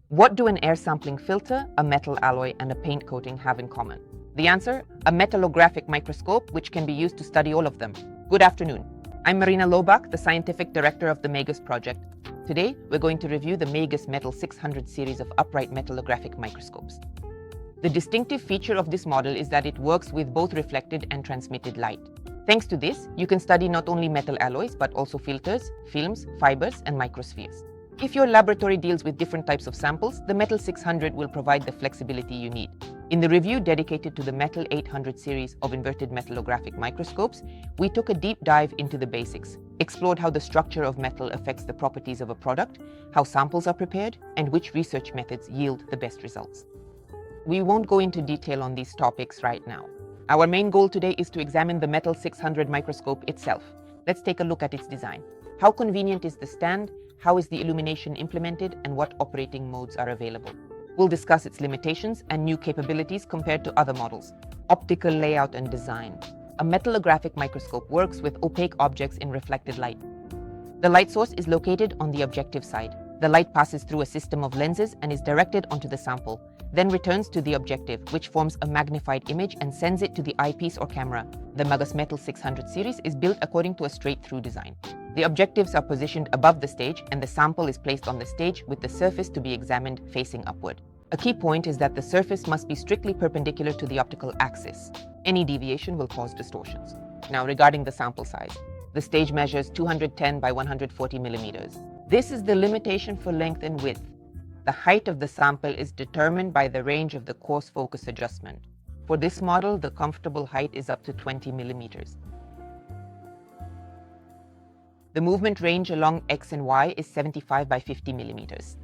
What do an air sampling filter, a metal alloy, and a paint coating have in common? The answer, a metallographic microscope, which can be used to study all of them. Good afternoon. I'm Marina Lobach, the Scientific Director of the MAGUS project. Today, we're going to review the MAGUS Metal 600 series of upright metallographic microscopes. The distinctive feature of this model is that it works with both reflected and transmitted light. Thanks to this, you can study not only metal alloys, but also filters, films, fibers, and microspheres. If your laboratory deals with different types of samples, the Metal 600 will provide the flexibility you need. In the review dedicated to the Metal 800 series of inverted metallographic microscopes, we took a deep dive into the basics, explored how the structure of metal affects the properties of a product, how samples are prepared, and which research methods yield the best results. We won't go into detail on these topics right now. Our main goal today is to examine the Metal 600 microscope itself. Let's take a look at its design. How convenient is the stand? How is the illumination implemented? And what operating modes are available? We'll discuss its limitations and new capabilities compared to other models. Optical layout and design. A metallographic microscope works with opaque objects in reflected light. The light source is located on the objective side. The light passes through a system of lenses and is directed onto the sample, then returns to the objective, which forms a magnified image and sends it to the eyepiece or camera. The MAGUS Metal 600 series is built according to a straight-through design. The objectives are positioned above the stage and the sample is placed on the stage with the surface to be examined facing upward. A key point is that the surface must be strictly perpendicular to the optical axis. Any deviation will cause distortions. Now, regarding the sample size, the stage measures 210 by 140 millimeters. This is the limitation for length and width. The height of the sample is determined by the range of the coarse focus adjustment. For this model, the comfortable height is up to 20 millimeters. The movement range along X and Y is 75 by 50 millimeters.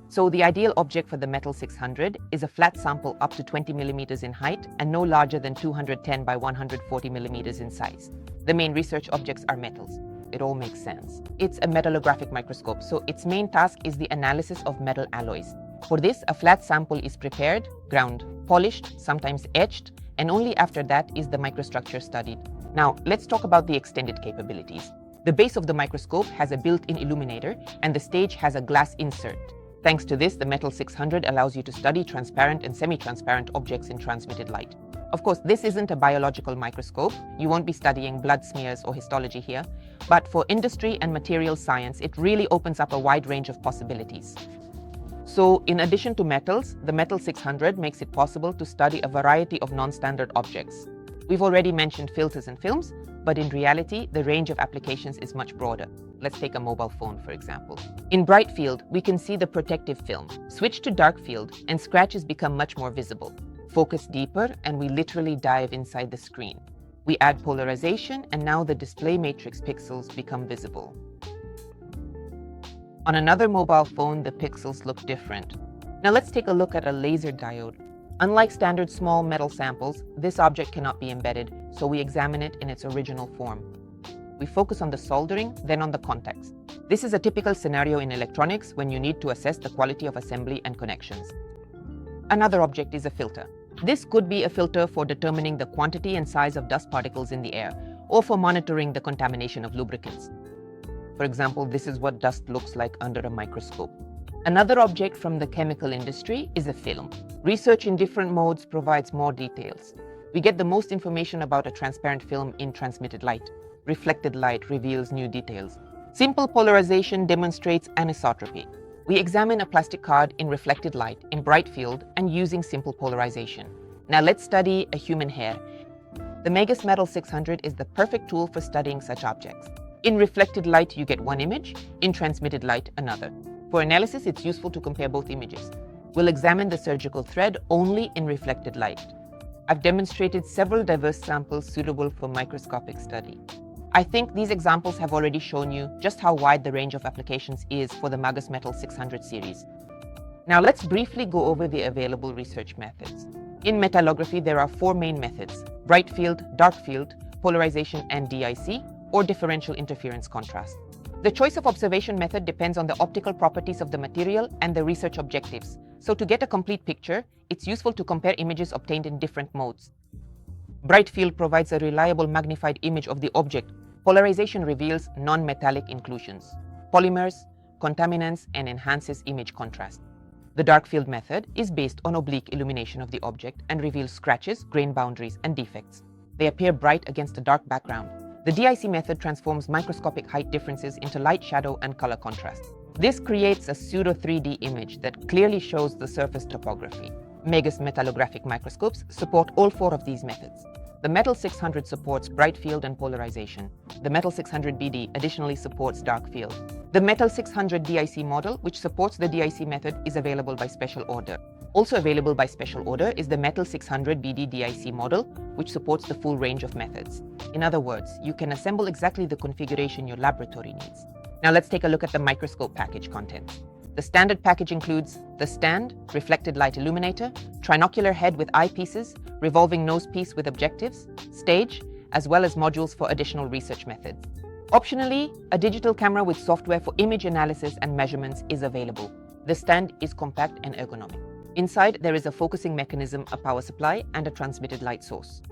So the ideal object for the Metal 600 is a flat sample up to 20 millimeters in height and no larger than 210 by 140 millimeters in size. The main research objects are metals. It all makes sense. It's a metallographic microscope, so its main task is the analysis of metal alloys. For this, a flat sample is prepared, ground, polished, sometimes etched, and only after that is the microstructure studied. Now, let's talk about the extended capabilities. The base of the microscope has a built-in illuminator, and the stage has a glass insert. Thanks to this, the Metal 600 allows you to study transparent and semi-transparent objects in transmitted light. Of course, this isn't a biological microscope. You won't be studying blood smears or histology here. But for industry and material science, it really opens up a wide range of possibilities. So, in addition to metals, the Metal 600 makes it possible to study a variety of non-standard objects. We've already mentioned filters and films, but in reality, the range of applications is much broader. Let's take a mobile phone, for example. In bright field, we can see the protective film. Switch to dark field, and scratches become much more visible. Focus deeper, and we literally dive inside the screen. We add polarization, and now the display matrix pixels become visible. On another mobile phone, the pixels look different. Now let's take a look at a laser diode. Unlike standard small metal samples, this object cannot be embedded, so we examine it in its original form. We focus on the soldering, then on the contacts. This is a typical scenario in electronics when you need to assess the quality of assembly and connections. Another object is a filter. This could be a filter for determining the quantity and size of dust particles in the air, or for monitoring the contamination of lubricants. For example, this is what dust looks like under a microscope. Another object from the chemical industry is a film. Research in different modes provides more details. We get the most information about a transparent film in transmitted light. Reflected light reveals new details. Simple polarization demonstrates anisotropy. We examine a plastic card in reflected light, in bright field, and using simple polarization. Now let's study a human hair. The MAGUS Metal 600 is the perfect tool for studying such objects. In reflected light, you get one image. In transmitted light, another. For analysis, it's useful to compare both images. We'll examine the surgical thread only in reflected light. I've demonstrated several diverse samples suitable for microscopic study. I think these examples have already shown you just how wide the range of applications is for the MAGUS Metal 600 series. Now let's briefly go over the available research methods. In metallography, there are four main methods: bright field, dark field, polarization, and DIC, or differential interference contrast. The choice of observation method depends on the optical properties of the material and the research objectives. So to get a complete picture, it's useful to compare images obtained in different modes. Bright field provides a reliable magnified image of the object. Polarization reveals non-metallic inclusions. Polymers, contaminants, and enhances image contrast. The dark field method is based on oblique illumination of the object and reveals scratches, grain boundaries, and defects. They appear bright against a dark background. The DIC method transforms microscopic height differences into light, shadow, and color contrast. This creates a pseudo 3D image that clearly shows the surface topography. MAGUS metallographic microscopes support all four of these methods. The Metal 600 supports bright field and polarization. The Metal 600 BD additionally supports dark field. The Metal 600 DIC model, which supports the DIC method, is available by special order. Also available by special order is the Metal 600 BD DIC model, which supports the full range of methods. In other words, you can assemble exactly the configuration your laboratory needs. Now let's take a look at the microscope package contents. The standard package includes the stand, reflected light illuminator, trinocular head with eyepieces, revolving nose piece with objectives, stage, as well as modules for additional research methods. Optionally, a digital camera with software for image analysis and measurements is available. The stand is compact and ergonomic. Inside, there is a focusing mechanism, a power supply, and a transmitted light source.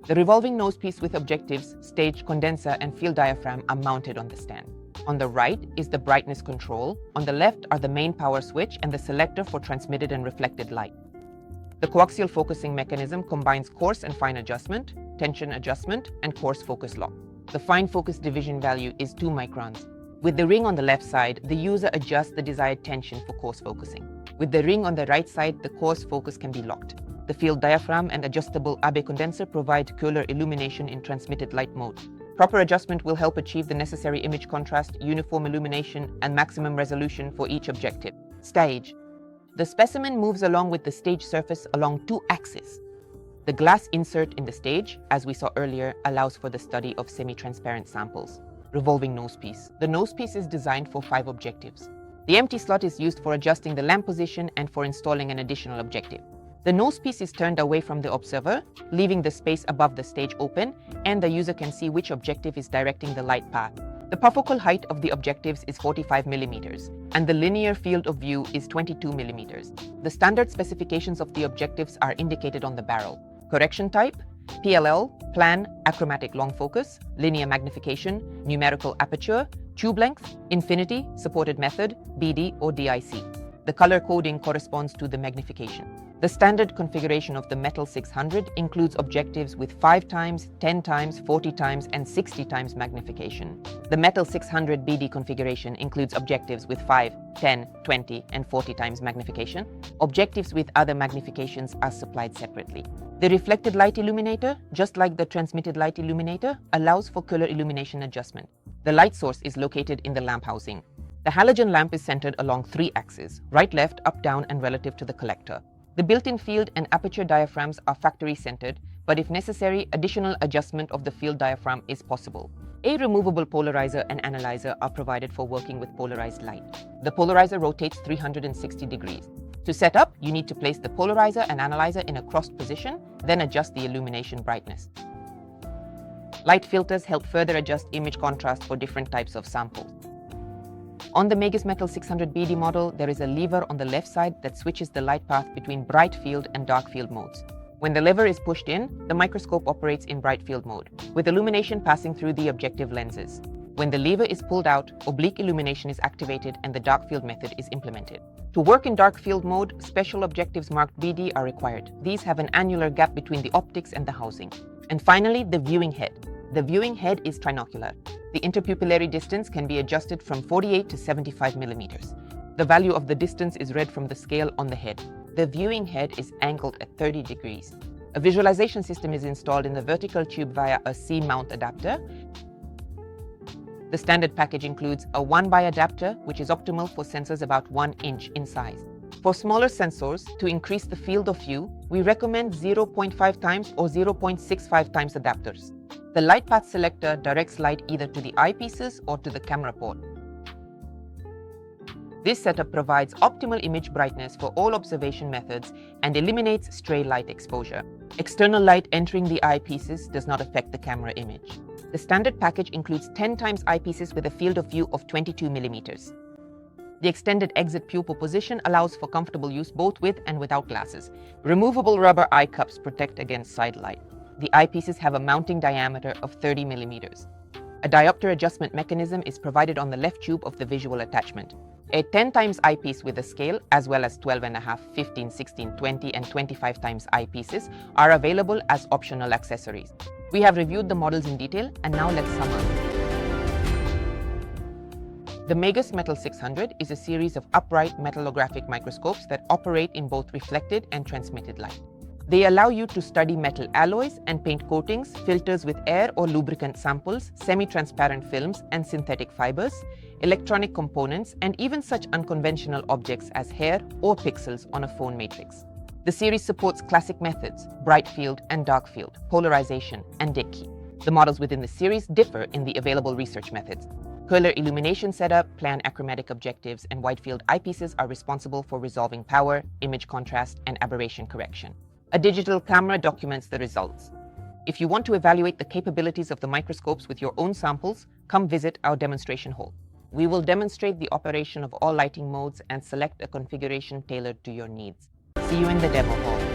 The revolving nose piece with objectives, stage, condenser, and field diaphragm are mounted on the stand. On the right is the brightness control. On the left are the main power switch and the selector for transmitted and reflected light. The coaxial focusing mechanism combines coarse and fine adjustment, tension adjustment, and coarse focus lock. The fine focus division value is 2 microns. With the ring on the left side, the user adjusts the desired tension for coarse focusing. With the ring on the right side, the coarse focus can be locked. The field diaphragm and adjustable Abe condenser provide cooler illumination in transmitted light mode. Proper adjustment will help achieve the necessary image contrast, uniform illumination, and maximum resolution for each objective. Stage. The specimen moves along with the stage surface along 2 axes. The glass insert in the stage, as we saw earlier, allows for the study of semi-transparent samples. Revolving nose piece. The nose piece is designed for 5 objectives. The empty slot is used for adjusting the lamp position and for installing an additional objective. The nose piece is turned away from the observer, leaving the space above the stage open, and the user can see which objective is directing the light path. The perfocal height of the objectives is 45 mm, and the linear field of view is 22 mm. The standard specifications of the objectives are indicated on the barrel. Correction type: PLL, plan, achromatic long focus, linear magnification, numerical aperture, tube length, infinity, supported method, BD or DIC. The color coding corresponds to the magnification. The standard configuration of the Metal 600 includes objectives with 5 times, 10 times, 40 times, and 60 times magnification. The Metal 600 BD configuration includes objectives with 5, 10, 20, and 40 times magnification. Objectives with other magnifications are supplied separately. The reflected light illuminator, just like the transmitted light illuminator, allows for color illumination adjustment. The light source is located in the lamp housing. The halogen lamp is centered along 3 axes, right, left, up, down, and relative to the collector. The built-in field and aperture diaphragms are factory-centered, but if necessary, additional adjustment of the field diaphragm is possible. A removable polarizer and analyzer are provided for working with polarized light. The polarizer rotates 360 degrees. To set up, you need to place the polarizer and analyzer in a crossed position, then adjust the illumination brightness. Light filters help further adjust image contrast for different types of samples. On the MAGUS Metal 600 BD model, there is a lever on the left side that switches the light path between bright field and dark field modes. When the lever is pushed in, the microscope operates in bright field mode, with illumination passing through the objective lenses. When the lever is pulled out, oblique illumination is activated and the dark field method is implemented. To work in dark field mode, special objectives marked BD are required. These have an annular gap between the optics and the housing. And finally, the viewing head. The viewing head is trinocular. The interpupillary distance can be adjusted from 48 to 75 millimeters. The value of the distance is read from the scale on the head. The viewing head is angled at 30 degrees. A visualization system is installed in the vertical tube via a C-mount adapter. The standard package includes a 1x adapter, which is optimal for sensors about 1 inch in size. For smaller sensors, to increase the field of view, we recommend 0.5 times or 0.65 times adapters. The light path selector directs light either to the eyepieces or to the camera port. This setup provides optimal image brightness for all observation methods and eliminates stray light exposure. External light entering the eyepieces does not affect the camera image. The standard package includes 10 times eyepieces with a field of view of 22 millimeters. The extended exit pupil position allows for comfortable use both with and without glasses. Removable rubber eye cups protect against side light. The eyepieces have a mounting diameter of 30 millimeters. A diopter adjustment mechanism is provided on the left tube of the visual attachment. A 10 times eyepiece with a scale, as well as 12.5, 15, 16, 20 and 25 times eyepieces are available as optional accessories. We have reviewed the models in detail, and now let's sum up. The MAGUS Metal 600 is a series of upright metallographic microscopes that operate in both reflected and transmitted light. They allow you to study metal alloys and paint coatings, filters with air or lubricant samples, semi-transparent films and synthetic fibers, electronic components, and even such unconventional objects as hair or pixels on a phone matrix. The series supports classic methods, bright field and dark field, polarization, and Deck-key. The models within the series differ in the available research methods. Curler illumination setup, plan achromatic objectives, and wide field eyepieces are responsible for resolving power, image contrast, and aberration correction. A digital camera documents the results. If you want to evaluate the capabilities of the microscopes with your own samples, come visit our demonstration hall. We will demonstrate the operation of all lighting modes and select a configuration tailored to your needs. See you in the demo hall.